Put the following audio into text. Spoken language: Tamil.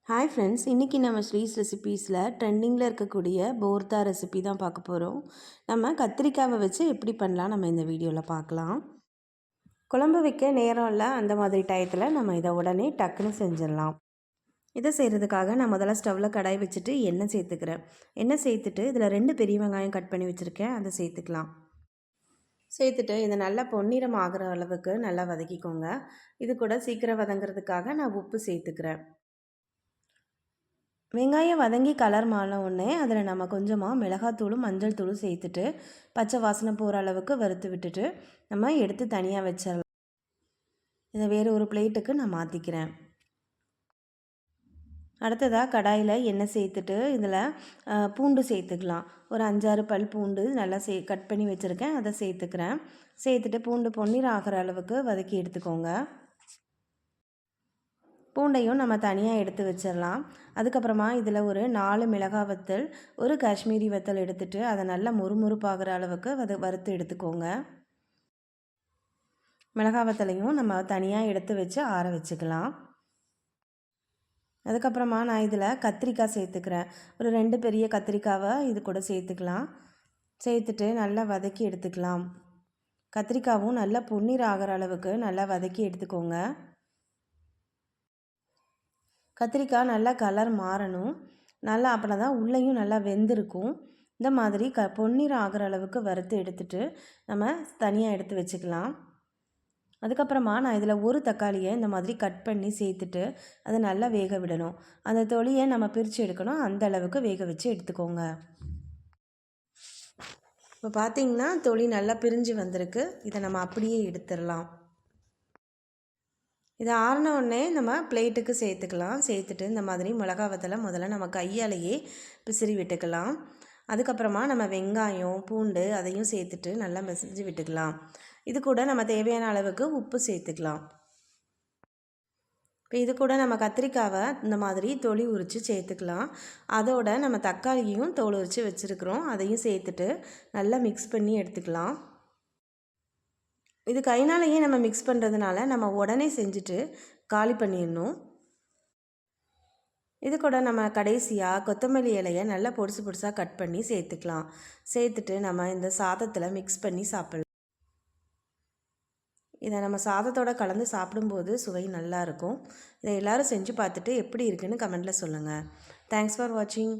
ஹாய் ஃப்ரெண்ட்ஸ், இன்றைக்கி நம்ம ஸ்ரீஸ் ரெசிபீஸில் ட்ரெண்டிங்கில் இருக்கக்கூடிய போர்த்தா ரெசிபி தான் பார்க்க போகிறோம். நம்ம கத்திரிக்காவை வச்சு எப்படி பண்ணலாம் நம்ம இந்த வீடியோவில் பார்க்கலாம். குழம்பு வைக்க நேரம் இல்லை, அந்த மாதிரி டயத்தில் நம்ம இதை உடனே டக்குன்னு செஞ்சிடலாம். இதை செய்கிறதுக்காக நான் முதல்ல ஸ்டவ்வில் கடாய் வச்சுட்டு எண்ணெய் சேர்த்துக்கிறேன். எண்ணெய் சேர்த்துட்டு இதில் 2 பெரிய வெங்காயம் கட் பண்ணி வச்சுருக்கேன், அதை சேர்த்துக்கலாம். சேர்த்துட்டு இதை நல்லா பொன்னிறம் ஆகிற அளவுக்கு நல்லா வதக்கிக்கோங்க. இது கூட சீக்கிரம் வதங்கிறதுக்காக நான் உப்பு சேர்த்துக்கிறேன். வெங்காயம் வதங்கி கலர் மாறின உடனே அதில் நம்ம கொஞ்சமாக மிளகாத்தூளும் மஞ்சள் தூளும் சேர்த்துட்டு பச்சை வாசனை போகிற அளவுக்கு வறுத்து விட்டுட்டு நம்ம எடுத்து தனியாக வச்சிடலாம். இதை வேறு ஒரு பிளேட்டுக்கு நான் மாற்றிக்கிறேன். அடுத்ததாக கடாயில் எண்ணெய் சேர்த்துட்டு இதில் பூண்டு சேர்த்துக்கலாம். ஒரு 5-6 பல் பூண்டு நல்லா கட் பண்ணி வச்சுருக்கேன், அதை சேர்த்துக்கிறேன். சேர்த்துட்டு பூண்டு பொன்னிறம் ஆகிற அளவுக்கு வதக்கி எடுத்துக்கோங்க. பூண்டையும் நம்ம தனியாக எடுத்து வச்சிடலாம். அதுக்கப்புறமா இதில் ஒரு 4 மிளகாய் வத்தல், ஒரு காஷ்மீரி வத்தல் எடுத்துகிட்டு அதை நல்லா முறுமுறுப்பாகிற அளவுக்கு வறுத்து எடுத்துக்கோங்க. மிளகாய் வத்தலையும் நம்ம தனியாக எடுத்து வச்சு ஆற வச்சுக்கலாம். அதுக்கப்புறமா நான் இதில் கத்திரிக்காய் சேர்த்துக்கிறேன். ஒரு 2 பெரிய கத்திரிக்காவை இது கூட சேர்த்துக்கலாம். சேர்த்துட்டு நல்லா வதக்கி எடுத்துக்கலாம். கத்திரிக்காவும் நல்லா பொன்னிறம் ஆகிற அளவுக்கு நல்லா வதக்கி எடுத்துக்கோங்க. கத்திரிக்காய் நல்லா கலர் மாறணும். நல்லா அப்படின்னா தான் உள்ளேயும் நல்லா வெந்திருக்கும். இந்த மாதிரி பொன்னிறம் ஆகிற அளவுக்கு வறுத்து எடுத்துட்டு நம்ம தனியாக எடுத்து வச்சுக்கலாம். அதுக்கப்புறமா நான் இதில் ஒரு தக்காளியை இந்த மாதிரி கட் பண்ணி சேர்த்துட்டு அதை நல்லா வேக விடணும். அந்த தொலியை நம்ம பிரித்து எடுக்கணும், அந்த அளவுக்கு வேக வச்சு எடுத்துக்கோங்க. இப்போ பார்த்திங்கன்னா தொலி நல்லா பிரிஞ்சு வந்திருக்கு. இதை நம்ம அப்படியே எடுத்துடலாம். இதை ஆறின உடனே நம்ம பிளேட்டுக்கு சேர்த்துக்கலாம். சேர்த்துட்டு இந்த மாதிரி மிளகா வத்தலை முதல்ல நம்ம கையாலேயே பிசிறி விட்டுக்கலாம். அதுக்கப்புறமா நம்ம வெங்காயம் பூண்டு அதையும் சேர்த்துட்டு நல்லா மசிஞ்சு விட்டுக்கலாம். இது கூட நம்ம தேவையான அளவுக்கு உப்பு சேர்த்துக்கலாம். இப்போ இது கூட நம்ம கத்திரிக்காவை இந்த மாதிரி தொலி உரித்து சேர்த்துக்கலாம். அதோட நம்ம தக்காளியும் தோல் உரித்து வச்சுருக்குறோம், அதையும் சேர்த்துட்டு நல்லா மிக்ஸ் பண்ணி எடுத்துக்கலாம். இது கைனாலேயே நம்ம மிக்ஸ் பண்ணுறதுனால நம்ம உடனே செஞ்சுட்டு காலி பண்ணிடணும். இது கூட நம்ம கடைசியாக கொத்தமல்லி இலையை நல்லா பொடிசு பொடிசாக கட் பண்ணி சேர்த்துக்கலாம். சேர்த்துட்டு நம்ம இந்த சாதத்தில் மிக்ஸ் பண்ணி சாப்பிடலாம். இதை நம்ம சாதத்தோடு கலந்து சாப்பிடும்போது சுவை நல்லாயிருக்கும். இதை எல்லோரும் செஞ்சு பார்த்துட்டு எப்படி இருக்குன்னு கமெண்ட்டில் சொல்லுங்கள். தேங்க்ஸ் ஃபார் வாட்சிங்.